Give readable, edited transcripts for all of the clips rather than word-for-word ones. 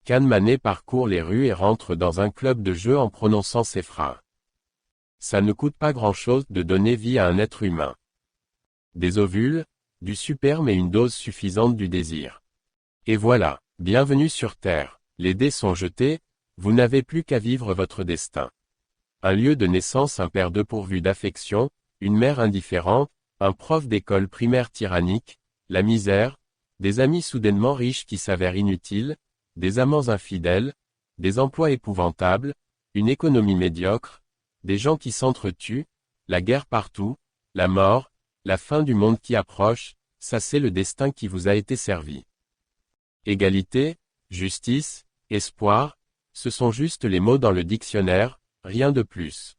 Kan Mané parcourt les rues et rentre dans un club de jeu en prononçant ces phrases. Ça ne coûte pas grand-chose de donner vie à un être humain. Des ovules, du sperme et une dose suffisante du désir. Et voilà, bienvenue sur Terre. Les dés sont jetés, vous n'avez plus qu'à vivre votre destin. Un lieu de naissance, un père dépourvu d'affection, une mère indifférente, un prof d'école primaire tyrannique, la misère, des amis soudainement riches qui s'avèrent inutiles, des amants infidèles, des emplois épouvantables, une économie médiocre, des gens qui s'entretuent, la guerre partout, la mort, la fin du monde qui approche, ça c'est le destin qui vous a été servi. Égalité, justice, espoir, ce sont juste les mots dans le dictionnaire, rien de plus.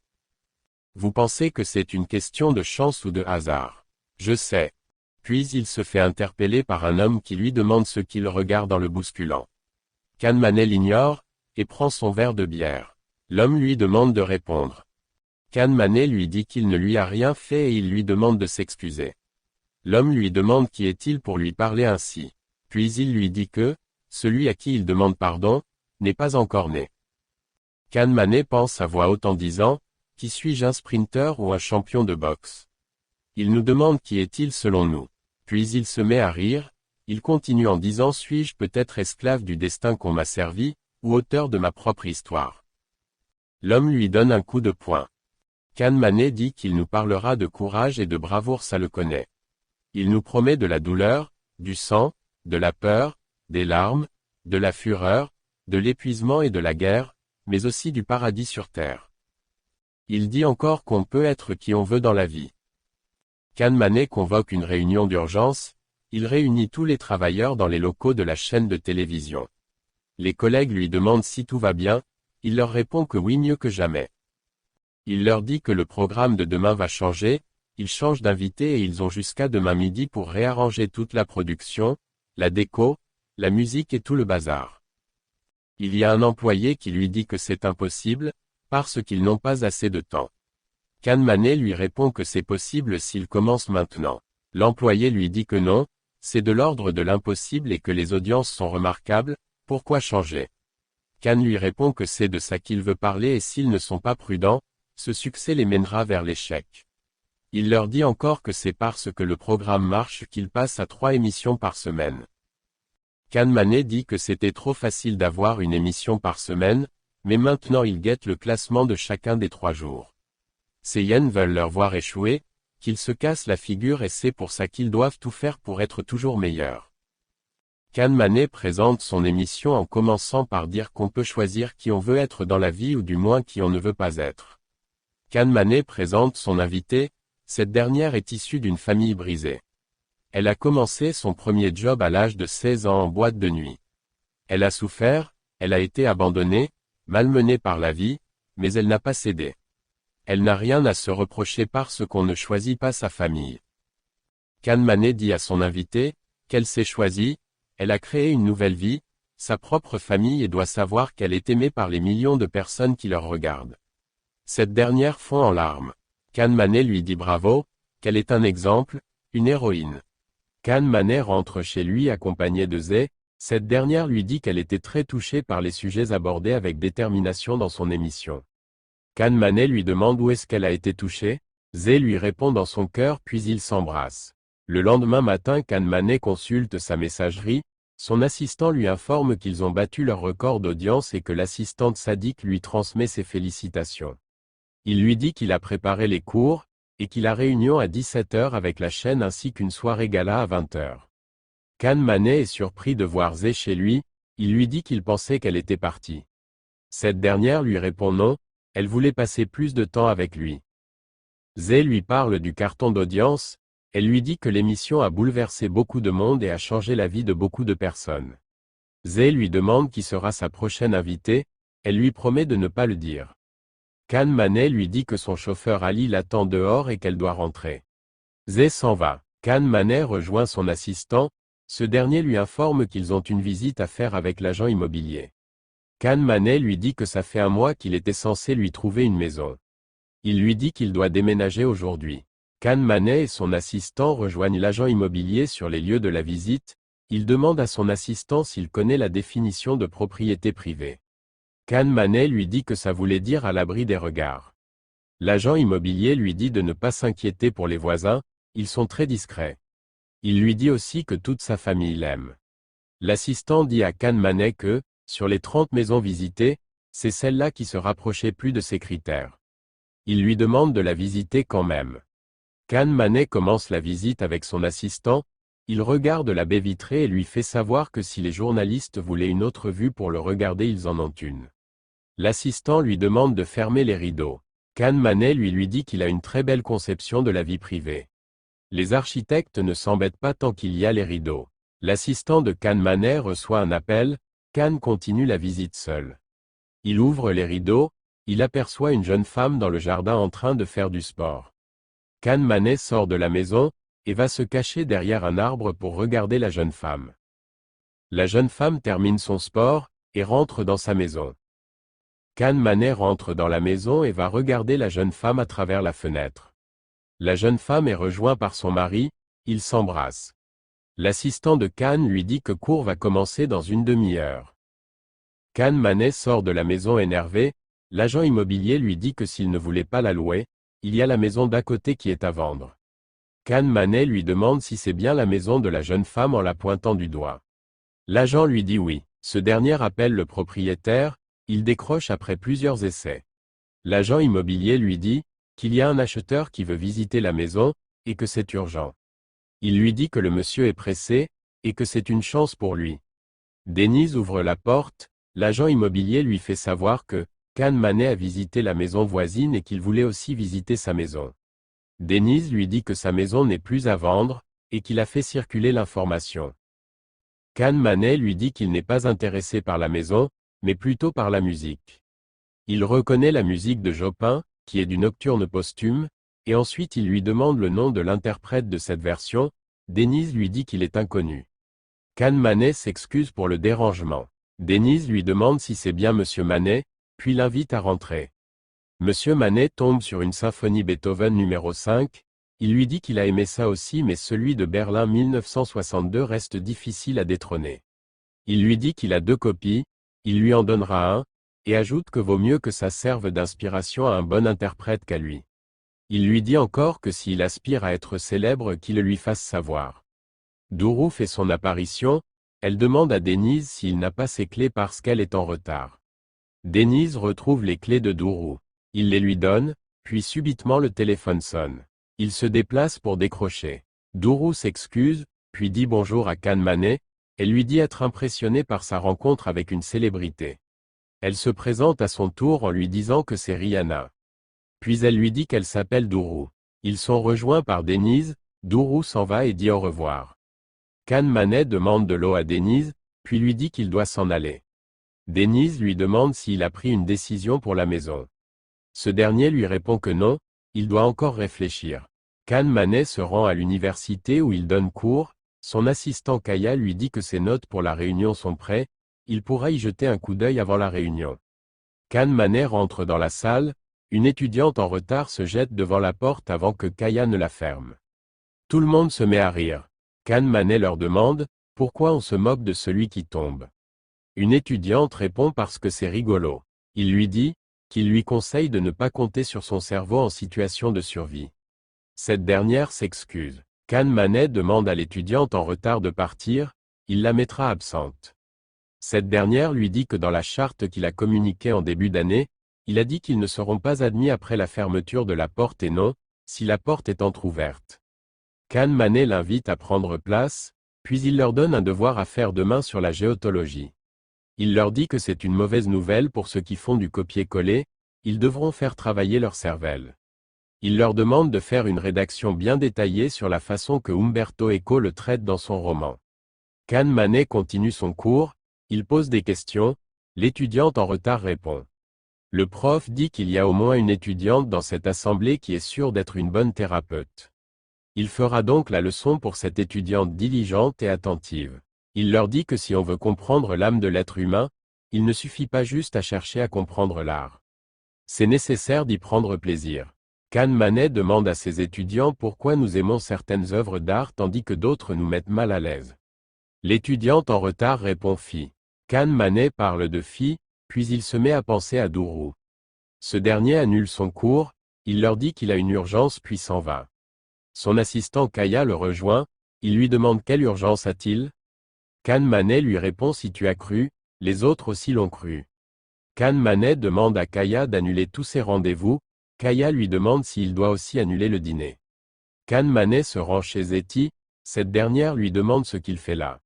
Vous pensez que c'est une question de chance ou de hasard. Je sais. Puis il se fait interpeller par un homme qui lui demande ce qu'il regarde en le bousculant. Kan Mané l'ignore, et prend son verre de bière. L'homme lui demande de répondre. Kan Mané lui dit qu'il ne lui a rien fait et il lui demande de s'excuser. L'homme lui demande qui est-il pour lui parler ainsi. Puis il lui dit que, celui à qui il demande pardon, n'est pas encore né. Kan Mané pense à voix haute en disant, qui suis-je, un sprinter ou un champion de boxe? Il nous demande qui est-il selon nous. Puis il se met à rire, il continue en disant suis-je peut-être esclave du destin qu'on m'a servi, ou auteur de ma propre histoire. L'homme lui donne un coup de poing. Kan Mané dit qu'il nous parlera de courage et de bravoure, ça le connaît. Il nous promet de la douleur, du sang, de la peur, des larmes, de la fureur, de l'épuisement et de la guerre, mais aussi du paradis sur terre. Il dit encore qu'on peut être qui on veut dans la vie. Kan Mané convoque une réunion d'urgence, il réunit tous les travailleurs dans les locaux de la chaîne de télévision. Les collègues lui demandent si tout va bien, il leur répond que oui, mieux que jamais. Il leur dit que le programme de demain va changer, ils changent d'invité et ils ont jusqu'à demain midi pour réarranger toute la production, la déco, la musique et tout le bazar. Il y a un employé qui lui dit que c'est impossible, parce qu'ils n'ont pas assez de temps. Kan Mané lui répond que c'est possible s'il commence maintenant. L'employé lui dit que non, c'est de l'ordre de l'impossible et que les audiences sont remarquables, pourquoi changer? Kan lui répond que c'est de ça qu'il veut parler et s'ils ne sont pas prudents, ce succès les mènera vers l'échec. Il leur dit encore que c'est parce que le programme marche qu'il passe à 3 émissions par semaine. Kan Mané dit que c'était trop facile d'avoir une émission par semaine, mais maintenant il guette le classement de chacun des 3 jours. Ces hyènes veulent leur voir échouer, qu'ils se cassent la figure et c'est pour ça qu'ils doivent tout faire pour être toujours meilleurs. Kan Mané présente son émission en commençant par dire qu'on peut choisir qui on veut être dans la vie ou du moins qui on ne veut pas être. Kan Mané présente son invité, cette dernière est issue d'une famille brisée. Elle a commencé son premier job à l'âge de 16 ans en boîte de nuit. Elle a souffert, elle a été abandonnée, malmenée par la vie, mais elle n'a pas cédé. Elle n'a rien à se reprocher parce qu'on ne choisit pas sa famille. Kan Mané dit à son invité, qu'elle s'est choisie, elle a créé une nouvelle vie, sa propre famille et doit savoir qu'elle est aimée par les millions de personnes qui leur regardent. Cette dernière fond en larmes. Kan Mané lui dit bravo, qu'elle est un exemple, une héroïne. Kan Mané rentre chez lui accompagné de Zé, cette dernière lui dit qu'elle était très touchée par les sujets abordés avec détermination dans son émission. Kan Mané lui demande où est-ce qu'elle a été touchée, Zé lui répond dans son cœur puis ils s'embrassent. Le lendemain matin Kan Mané consulte sa messagerie, son assistant lui informe qu'ils ont battu leur record d'audience et que l'assistante sadique lui transmet ses félicitations. Il lui dit qu'il a préparé les cours, et qu'il a réunion à 17h avec la chaîne ainsi qu'une soirée gala à 20h. Kan Mané est surpris de voir Zé chez lui, il lui dit qu'il pensait qu'elle était partie. Cette dernière lui répond non, elle voulait passer plus de temps avec lui. Zé lui parle du carton d'audience, elle lui dit que l'émission a bouleversé beaucoup de monde et a changé la vie de beaucoup de personnes. Zé lui demande qui sera sa prochaine invitée, elle lui promet de ne pas le dire. Kan Mané lui dit que son chauffeur Ali l'attend dehors et qu'elle doit rentrer. Zé s'en va. Kan Mané rejoint son assistant, ce dernier lui informe qu'ils ont une visite à faire avec l'agent immobilier. Kan Mané lui dit que ça fait un mois qu'il était censé lui trouver une maison. Il lui dit qu'il doit déménager aujourd'hui. Kan Mané et son assistant rejoignent l'agent immobilier sur les lieux de la visite, Il demande à son assistant s'il connaît la définition de propriété privée. Kan Manet lui dit que ça voulait dire à l'abri des regards. L'agent immobilier lui dit de ne pas s'inquiéter pour les voisins, ils sont très discrets. Il lui dit aussi que toute sa famille l'aime. L'assistant dit à Kan Manet que, sur les 30 maisons visitées, c'est celle-là qui se rapprochait plus de ses critères. Il lui demande de la visiter quand même. Kan Manet commence la visite avec son assistant, il regarde la baie vitrée et lui fait savoir que si les journalistes voulaient une autre vue pour le regarder ils en ont une. L'assistant lui demande de fermer les rideaux. Kan Manet lui dit qu'il a une très belle conception de la vie privée. Les architectes ne s'embêtent pas tant qu'il y a les rideaux. L'assistant de Kan Manet reçoit un appel, Kan continue la visite seul. Il ouvre les rideaux, il aperçoit une jeune femme dans le jardin en train de faire du sport. Kan Manet sort de la maison, et va se cacher derrière un arbre pour regarder la jeune femme. La jeune femme termine son sport, et rentre dans sa maison. Kan Manet rentre dans la maison et va regarder la jeune femme à travers la fenêtre. La jeune femme est rejointe par son mari, ils s'embrassent. L'assistant de Kan lui dit que cours va commencer dans une demi-heure. Kan Manet sort de la maison énervé, l'agent immobilier lui dit que s'il ne voulait pas la louer, il y a la maison d'à côté qui est à vendre. Kan Manet lui demande si c'est bien la maison de la jeune femme en la pointant du doigt. L'agent lui dit oui. Ce dernier appelle le propriétaire, il décroche après plusieurs essais. L'agent immobilier lui dit qu'il y a un acheteur qui veut visiter la maison, et que c'est urgent. Il lui dit que le monsieur est pressé, et que c'est une chance pour lui. Denise ouvre la porte, l'agent immobilier lui fait savoir que Kan Manet a visité la maison voisine et qu'il voulait aussi visiter sa maison. Denise lui dit que sa maison n'est plus à vendre, et qu'il a fait circuler l'information. Kan Manet lui dit qu'il n'est pas intéressé par la maison, mais plutôt par la musique. Il reconnaît la musique de Chopin, qui est du Nocturne posthume, et ensuite il lui demande le nom de l'interprète de cette version. Denise lui dit qu'il est inconnu. Kan Manet s'excuse pour le dérangement. Denise lui demande si c'est bien Monsieur Manet, puis l'invite à rentrer. Monsieur Manet tombe sur une symphonie Beethoven numéro 5, il lui dit qu'il a aimé ça aussi mais celui de Berlin 1962 reste difficile à détrôner. Il lui dit qu'il a 2 copies, il lui en donnera un, et ajoute que vaut mieux que ça serve d'inspiration à un bon interprète qu'à lui. Il lui dit encore que s'il aspire à être célèbre qu'il le lui fasse savoir. Dourou fait son apparition, elle demande à Denise s'il n'a pas ses clés parce qu'elle est en retard. Denise retrouve les clés de Dourou. Il les lui donne, puis subitement le téléphone sonne. Il se déplace pour décrocher. Dourou s'excuse, puis dit bonjour à Kan Manet, elle lui dit être impressionnée par sa rencontre avec une célébrité. Elle se présente à son tour en lui disant que c'est Rihanna. Puis elle lui dit qu'elle s'appelle Dourou. Ils sont rejoints par Denise, Dourou s'en va et dit au revoir. Kan Manet demande de l'eau à Denise, puis lui dit qu'il doit s'en aller. Denise lui demande s'il a pris une décision pour la maison. Ce dernier lui répond que non, il doit encore réfléchir. Kan Manet se rend à l'université où il donne cours, son assistant Kaya lui dit que ses notes pour la réunion sont prêtes, il pourra y jeter un coup d'œil avant la réunion. Kan Manet rentre dans la salle, une étudiante en retard se jette devant la porte avant que Kaya ne la ferme. Tout le monde se met à rire. Kan Manet leur demande « Pourquoi on se moque de celui qui tombe ?» Une étudiante répond parce que c'est rigolo. Il lui dit qu'il lui conseille de ne pas compter sur son cerveau en situation de survie. Cette dernière s'excuse. Kan Manet demande à l'étudiante en retard de partir, il la mettra absente. Cette dernière lui dit que dans la charte qu'il a communiquée en début d'année, il a dit qu'ils ne seront pas admis après la fermeture de la porte et non, si la porte est entr'ouverte. Kan Manet l'invite à prendre place, puis il leur donne un devoir à faire demain sur la géotologie. Il leur dit que c'est une mauvaise nouvelle pour ceux qui font du copier-coller, ils devront faire travailler leur cervelle. Il leur demande de faire une rédaction bien détaillée sur la façon que Umberto Eco le traite dans son roman. Kan Manet continue son cours, il pose des questions, l'étudiante en retard répond. Le prof dit qu'il y a au moins une étudiante dans cette assemblée qui est sûre d'être une bonne thérapeute. Il fera donc la leçon pour cette étudiante diligente et attentive. Il leur dit que si on veut comprendre l'âme de l'être humain, il ne suffit pas juste à chercher à comprendre l'art. C'est nécessaire d'y prendre plaisir. Kan Manet demande à ses étudiants pourquoi nous aimons certaines œuvres d'art tandis que d'autres nous mettent mal à l'aise. L'étudiante en retard répond Phi. Kan Manet parle de Phi, puis il se met à penser à Dourou. Ce dernier annule son cours, il leur dit qu'il a une urgence puis s'en va. Son assistant Kaya le rejoint, il lui demande quelle urgence a-t-il? Kan Manet lui répond si tu as cru, les autres aussi l'ont cru. Kan Manet demande à Kaya d'annuler tous ses rendez-vous, Kaya lui demande s'il doit aussi annuler le dîner. Kan Manet se rend chez Zeti, cette dernière lui demande ce qu'il fait là.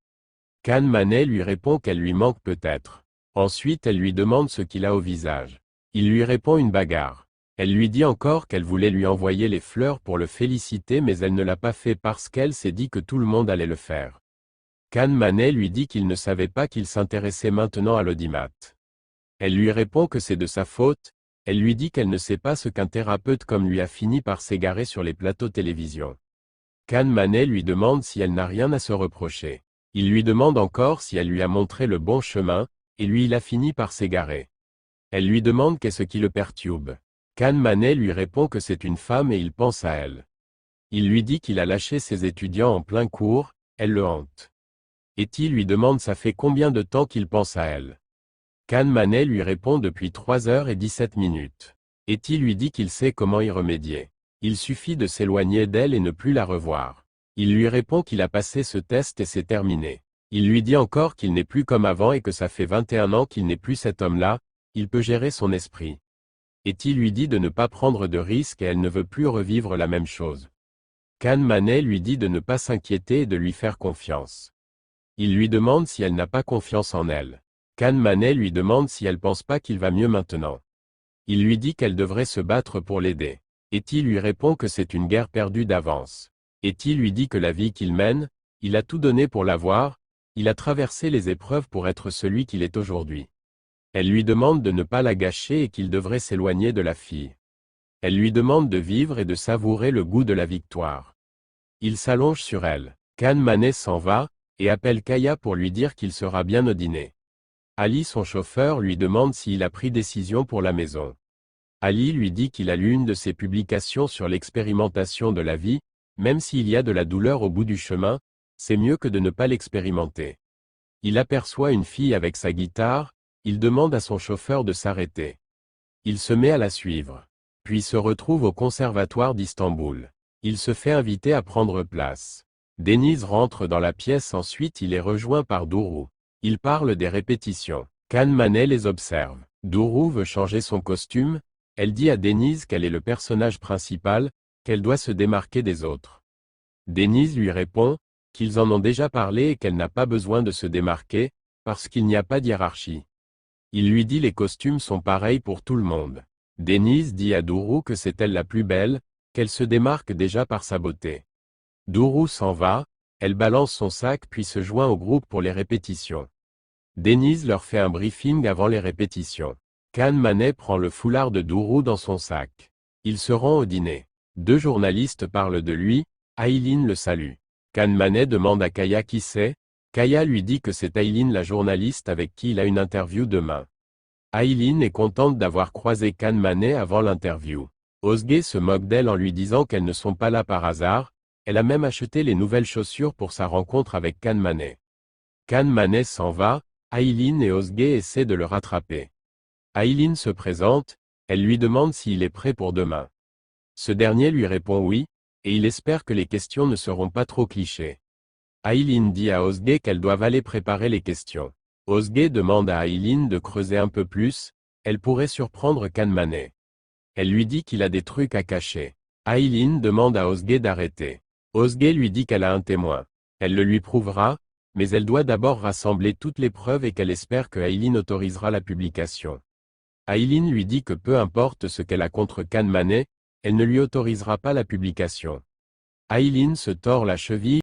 Kan Manet lui répond qu'elle lui manque peut-être. Ensuite elle lui demande ce qu'il a au visage. Il lui répond une bagarre. Elle lui dit encore qu'elle voulait lui envoyer les fleurs pour le féliciter mais elle ne l'a pas fait parce qu'elle s'est dit que tout le monde allait le faire. Kan Manet lui dit qu'il ne savait pas qu'il s'intéressait maintenant à l'audimat. Elle lui répond que c'est de sa faute, elle lui dit qu'elle ne sait pas ce qu'un thérapeute comme lui a fini par s'égarer sur les plateaux télévision. Kan Manet lui demande si elle n'a rien à se reprocher. Il lui demande encore si elle lui a montré le bon chemin, et lui il a fini par s'égarer. Elle lui demande qu'est-ce qui le perturbe. Kan Manet lui répond que c'est une femme et il pense à elle. Il lui dit qu'il a lâché ses étudiants en plein cours, elle le hante. Eti lui demande ça fait combien de temps qu'il pense à elle. Kan Manet lui répond depuis 3h17. Eti lui dit qu'il sait comment y remédier. Il suffit de s'éloigner d'elle et ne plus la revoir. Il lui répond qu'il a passé ce test et c'est terminé. Il lui dit encore qu'il n'est plus comme avant et que ça fait 21 ans qu'il n'est plus cet homme-là, il peut gérer son esprit. Eti lui dit de ne pas prendre de risques et elle ne veut plus revivre la même chose. Kan Manet lui dit de ne pas s'inquiéter et de lui faire confiance. Il lui demande si elle n'a pas confiance en elle. Kan Manet lui demande si elle pense pas qu'il va mieux maintenant. Il lui dit qu'elle devrait se battre pour l'aider. Eti lui répond que c'est une guerre perdue d'avance. Eti lui dit que la vie qu'il mène, il a tout donné pour l'avoir, il a traversé les épreuves pour être celui qu'il est aujourd'hui. Elle lui demande de ne pas la gâcher et qu'il devrait s'éloigner de la fille. Elle lui demande de vivre et de savourer le goût de la victoire. Il s'allonge sur elle. Kan Manet s'en va, et appelle Kaya pour lui dire qu'il sera bien au dîner. Ali son chauffeur lui demande s'il a pris décision pour la maison. Ali lui dit qu'il a lu une de ses publications sur l'expérimentation de la vie, même s'il y a de la douleur au bout du chemin, c'est mieux que de ne pas l'expérimenter. Il aperçoit une fille avec sa guitare, il demande à son chauffeur de s'arrêter. Il se met à la suivre. Puis se retrouve au conservatoire d'Istanbul. Il se fait inviter à prendre place. Denise rentre dans la pièce ensuite il est rejoint par Dourou. Il parle des répétitions. Kan Manet les observe. Dourou veut changer son costume, elle dit à Denise qu'elle est le personnage principal, qu'elle doit se démarquer des autres. Denise lui répond, qu'ils en ont déjà parlé et qu'elle n'a pas besoin de se démarquer, parce qu'il n'y a pas d'hiérarchie. Il lui dit les costumes sont pareils pour tout le monde. Denise dit à Dourou que c'est elle la plus belle, qu'elle se démarque déjà par sa beauté. Dourou s'en va, elle balance son sac puis se joint au groupe pour les répétitions. Denise leur fait un briefing avant les répétitions. Kan Manet prend le foulard de Dourou dans son sac. Il se rend au dîner. 2 journalistes parlent de lui, Aileen le salue. Kan Manet demande à Kaya qui c'est, Kaya lui dit que c'est Aileen la journaliste avec qui il a une interview demain. Aileen est contente d'avoir croisé Kan Manet avant l'interview. Özge se moque d'elle en lui disant qu'elles ne sont pas là par hasard, elle a même acheté les nouvelles chaussures pour sa rencontre avec Kan Manet. Kan Manet s'en va, Aileen et Özge essaient de le rattraper. Aileen se présente, elle lui demande s'il est prêt pour demain. Ce dernier lui répond oui, et il espère que les questions ne seront pas trop clichés. Aileen dit à Özge qu'elles doivent aller préparer les questions. Özge demande à Aileen de creuser un peu plus, elle pourrait surprendre Kan Manet. Elle lui dit qu'il a des trucs à cacher. Aileen demande à Özge d'arrêter. Özge lui dit qu'elle a un témoin. Elle le lui prouvera, mais elle doit d'abord rassembler toutes les preuves et qu'elle espère que Aileen autorisera la publication. Aileen lui dit que peu importe ce qu'elle a contre Kan Manet, elle ne lui autorisera pas la publication. Aileen se tord la cheville